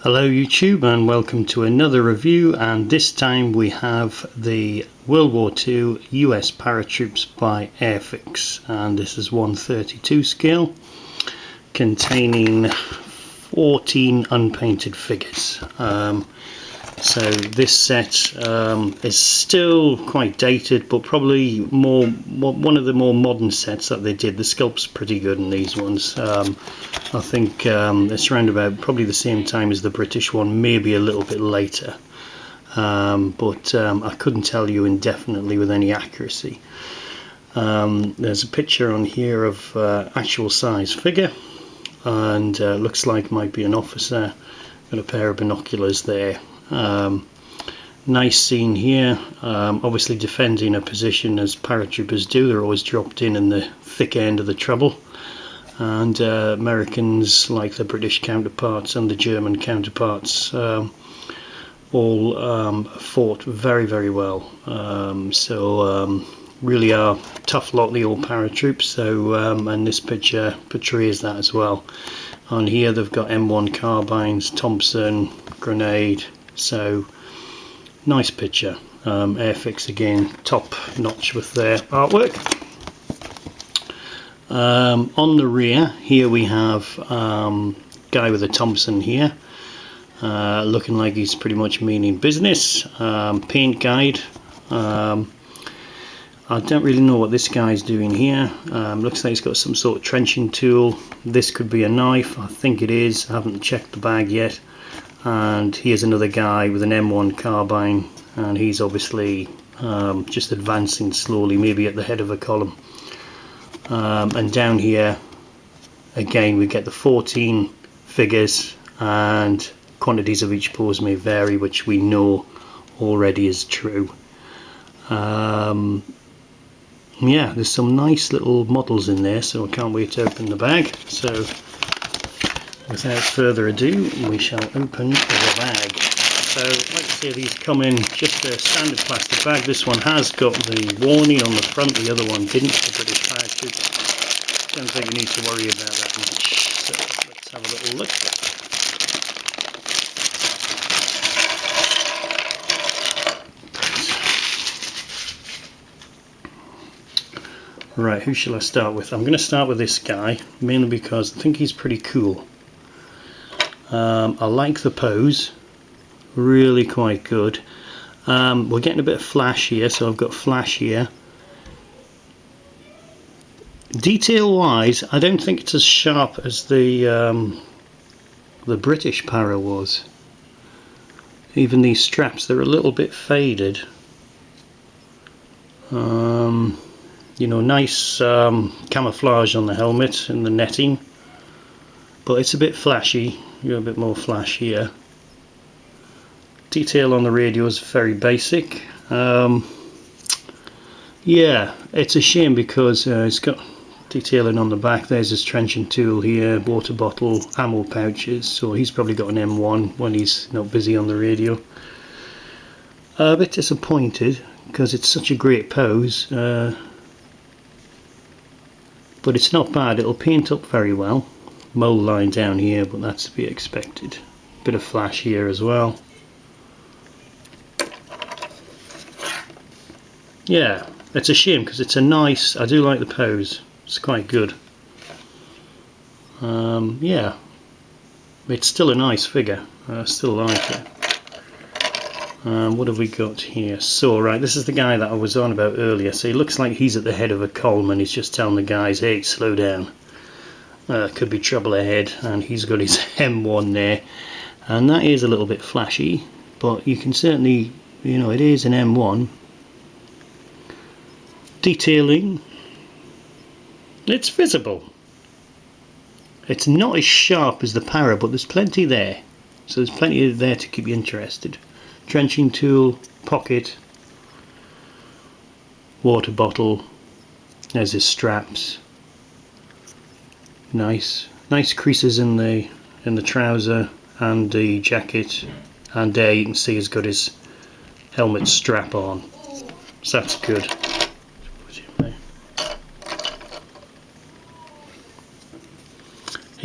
Hello YouTube, and welcome to another review, and this time we have the World War II US Paratroops by AIRFIX, and this is 1/32 scale containing 14 unpainted figures. So this set is still quite dated, but probably one of the more modern sets that they did. The sculpt's pretty good in these ones. I think it's around about probably the same time as the British one, maybe a little bit later, but I couldn't tell you indefinitely with any accuracy. There's a picture on here of actual size figure, and looks like might be an officer. Got a pair of binoculars there. Nice scene here, obviously defending a position as paratroopers do. They're always dropped in the thick end of the trouble, and Americans, like the British counterparts and the German counterparts, all fought very, very well. Really are tough lot, the old paratroops. So and this picture portrays that as well. On here they've got M1 carbines, Thompson, grenade. So nice picture. AIRFIX again, top notch with their artwork. On the rear here we have guy with a Thompson here, looking like he's pretty much meaning business. Paint guide. I don't really know what this guy's doing here. Looks like he's got some sort of trenching tool. This could be a knife. I think it is. I haven't checked the bag yet. And here's another guy with an M1 carbine, and he's obviously just advancing slowly, maybe at the head of a column. And down here again we get the 14 figures, and quantities of each pose may vary, which we know already is true. Yeah, there's some nice little models in there, so I can't wait to open the bag. So without further ado, we shall open the bag. So like I say, these come in just a standard plastic bag. This one has got the warning on the front, the other one didn't, the British Paratroops. Don't think you need to worry about that much. So let's have a little look. Right, who shall I start with? I'm going to start with this guy, mainly because I think he's pretty cool. I like the pose, really quite good. We're getting a bit of flash here, so I've got flash here. Detail wise, I don't think it's as sharp as the British para was. Even these straps, they're a little bit faded. You know, nice camouflage on the helmet and the netting, but it's a bit flashy. You got a bit more flash here. Detail on the radio is very basic. Yeah, it's a shame because it's got detailing on the back. There's his trenching tool here, water bottle, ammo pouches, so he's probably got an M1 when he's not busy on the radio. A bit disappointed because it's such a great pose, but it's not bad. It'll paint up very well. Mole line down here, but that's to be expected. Bit of flash here as well. Yeah, it's a shame because it's a nice, I do like the pose. It's quite good. Yeah, it's still a nice figure. I still like it. What have we got here? So, right, this is the guy that I was on about earlier. So he looks like he's at the head of a column, and he's just telling the guys, hey, slow down. Could be trouble ahead. And he's got his M1 there. And that is a little bit flashy, but you can certainly, you know, it is an M1. Detailing, it's visible. It's not as sharp as the para, but there's plenty there. So there's plenty there to keep you interested. Trenching tool, pocket, water bottle, there's his straps. Nice creases in the trouser and the jacket, and there you can see he's got his helmet strap on, so that's good.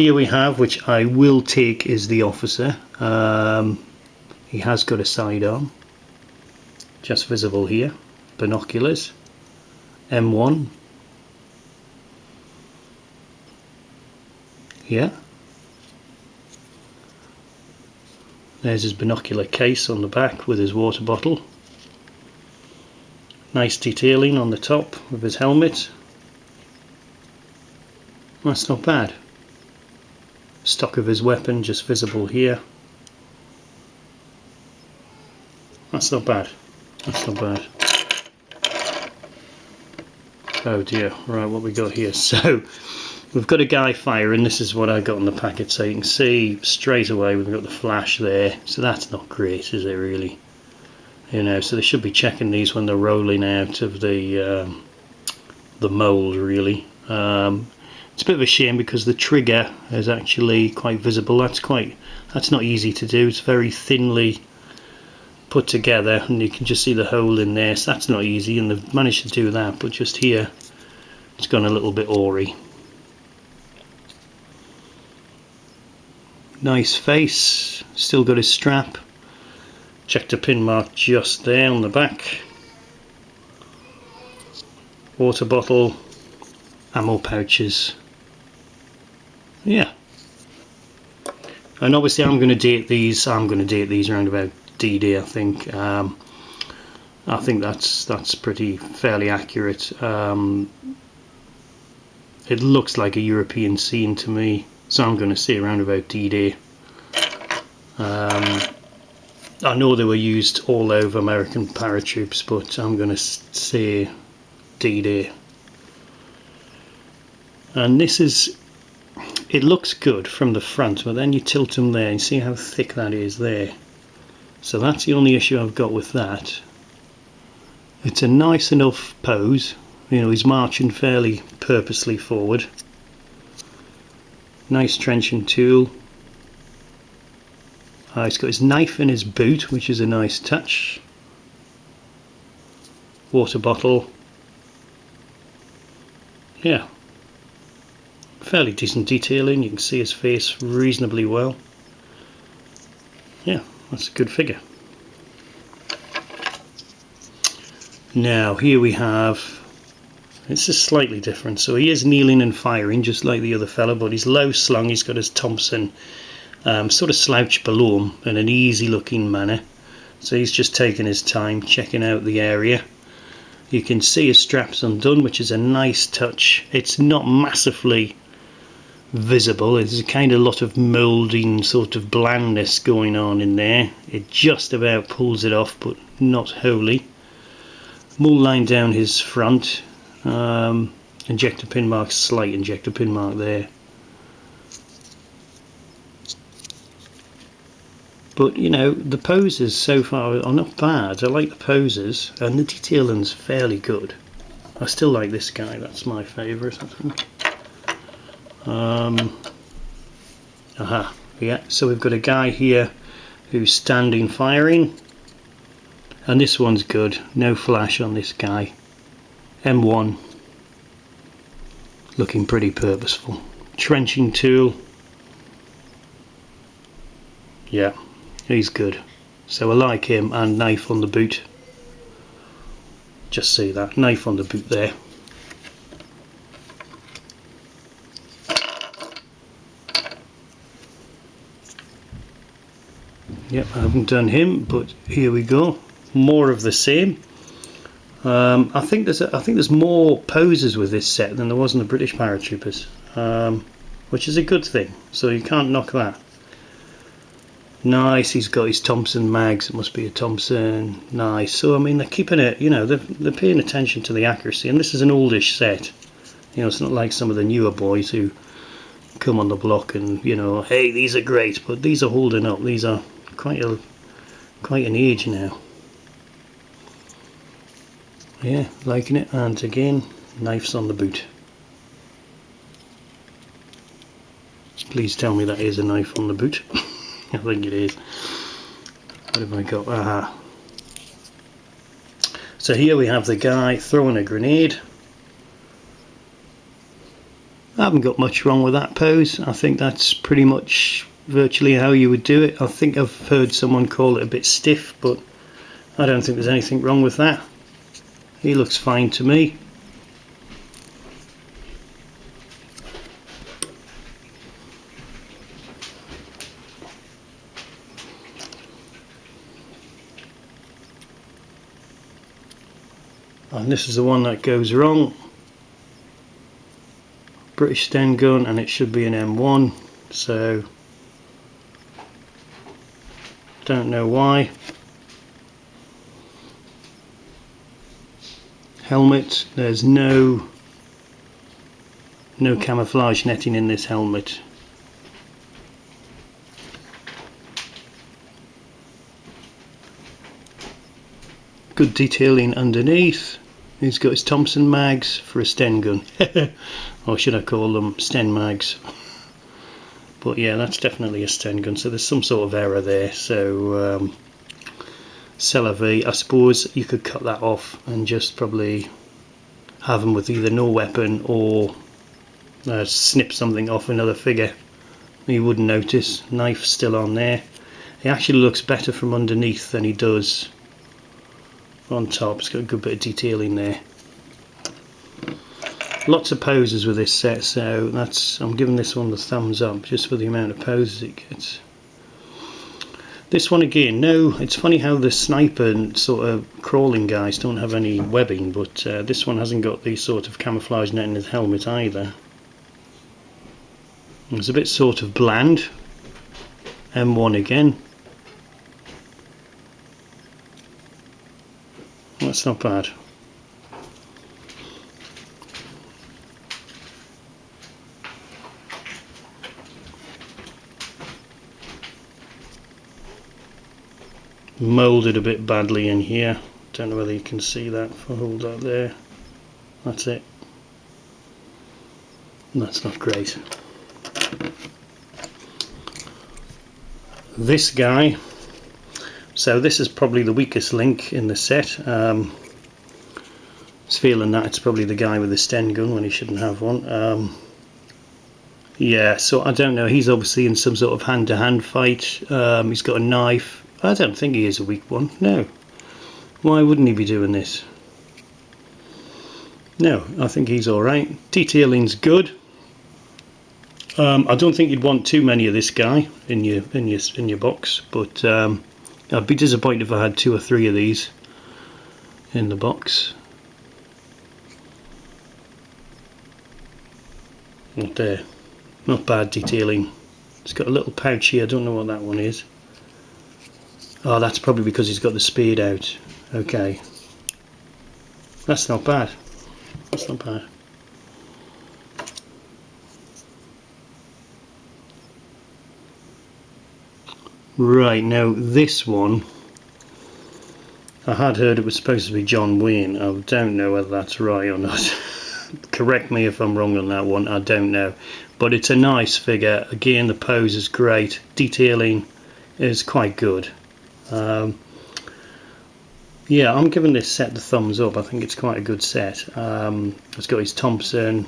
Here we have, which I will take, is the officer. He has got a sidearm, just visible here. Binoculars, M1. Yeah. There's his binocular case on the back with his water bottle. Nice detailing on the top of his helmet. That's not bad. Stock of his weapon just visible here. That's not bad. That's not bad. Oh dear. Right, what we got here? So we've got a guy firing. This is what I got on the packet, so you can see straight away we've got the flash there. So that's not great, is it really? You know, so they should be checking these when they're rolling out of the mould, really. It's a bit of a shame because the trigger is actually quite visible. That's not easy to do. It's very thinly put together, and you can just see the hole in there. So that's not easy, and they've managed to do that. But just here, it's gone a little bit awry. Nice face. Still got his strap. Checked a pin mark just there on the back. Water bottle, ammo pouches. Yeah. And obviously I'm going to date these around about D-Day, I think. I think that's pretty fairly accurate. It looks like a European scene to me, so I'm going to say around about D-Day. I know they were used all over American paratroops, but I'm going to say D-Day. And this is, it looks good from the front, but then you tilt them there and see how thick that is there. So that's the only issue I've got with that. It's a nice enough pose. You know, he's marching fairly purposely forward. Nice trenching tool. He's got his knife in his boot, which is a nice touch. Water bottle. Yeah. Fairly decent detailing. You can see his face reasonably well. Yeah, that's a good figure. Now here we have, this is slightly different. So he is kneeling and firing just like the other fella, but he's low slung. He's got his Thompson sort of slouched below him in an easy looking manner. So he's just taking his time checking out the area. You can see his straps undone, which is a nice touch. It's not massively visible. There's a kind of lot of moulding sort of blandness going on in there. It just about pulls it off, but not wholly. Mold line down his front. Injector pin mark, slight injector pin mark there. But you know, the poses so far are not bad. I like the poses, and the detailing's fairly good. I still like this guy. That's my favourite, I think. Yeah, so we've got a guy here who's standing firing, and this one's good. No flash on this guy. M1, looking pretty purposeful. Trenching tool. Yeah, he's good. So I like him, and knife on the boot. Just see that knife on the boot there. Yep, I haven't done him, but here we go. More of the same. I think there's more poses with this set than there was in the British paratroopers, which is a good thing. So you can't knock that. Nice. He's got his Thompson mags. It must be a Thompson. Nice. So I mean, they're keeping it. You know, they're paying attention to the accuracy. And this is an oldish set. You know, it's not like some of the newer boys who come on the block and, you know, hey, these are great, but these are holding up. These are quite an age now. Yeah, liking it. And again, knives on the boot. Please tell me that is a knife on the boot. I think it is. What have I got? Aha. So here we have the guy throwing a grenade. I haven't got much wrong with that pose. I think that's pretty much virtually how you would do it. I think I've heard someone call it a bit stiff, but I don't think there's anything wrong with that. He looks fine to me. And this is the one that goes wrong. British Sten gun, and it should be an M1, so don't know why. Helmet, there's no camouflage netting in this helmet. Good detailing underneath. He's got his Thompson mags for a Sten gun. Or should I call them Sten mags? But yeah, that's definitely a Sten gun, so there's some sort of error there. So c'est la vie. I suppose you could cut that off and just probably have them with either no weapon or snip something off another figure. You wouldn't notice. Knife still on there. He actually looks better from underneath than he does on top. It's got a good bit of detailing there. Lots of poses with this set, so I'm giving this one the thumbs up just for the amount of poses it gets. This one again, no, it's funny how the sniper sort of crawling guys don't have any webbing, but this one hasn't got the sort of camouflage net in his helmet either. It's a bit sort of bland. M1 again. That's not bad. Moulded a bit badly in here. Don't know whether you can see that if I hold that there. That's it. That's not great. This guy. So this is probably the weakest link in the set. It's feeling that it's probably the guy with the Sten gun when he shouldn't have one. Yeah, so I don't know. He's obviously in some sort of hand-to-hand fight. He's got a knife. I don't think he is a weak one. No. Why wouldn't he be doing this? No, I think he's alright. Detailing's good. I don't think you'd want too many of this guy in your box, but I'd be disappointed if I had 2 or 3 of these in the box. Not there. Not bad detailing. It's got a little pouch here. I don't know what that one is. Oh, that's probably because he's got the speed out. Okay. That's not bad. That's not bad. Right, now this one, I had heard it was supposed to be John Wayne. I don't know whether that's right or not. Correct me if I'm wrong on that one, I don't know. But it's a nice figure. Again, the pose is great. Detailing is quite good. Yeah, I'm giving this set the thumbs up. I think it's quite a good set. It's got his Thompson.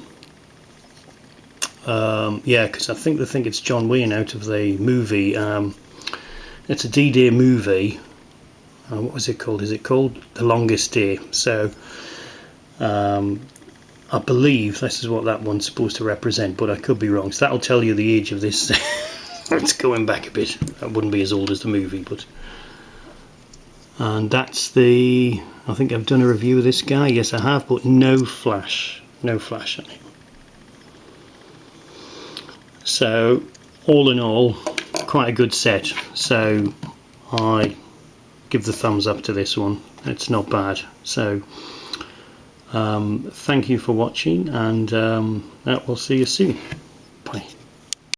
Yeah, because I think they think it's John Wayne out of the movie. It's a D-Day movie. What was it called? Is it called The Longest Day? So I believe this is what that one's supposed to represent, but I could be wrong. So that'll tell you the age of this. It's going back a bit. That wouldn't be as old as the movie, but. And that's the. I think I've done a review of this guy. Yes, I have, but no flash. No flash on it. So, all in all, quite a good set. So, I give the thumbs up to this one. It's not bad. So, thank you for watching, and we'll see you soon. Bye.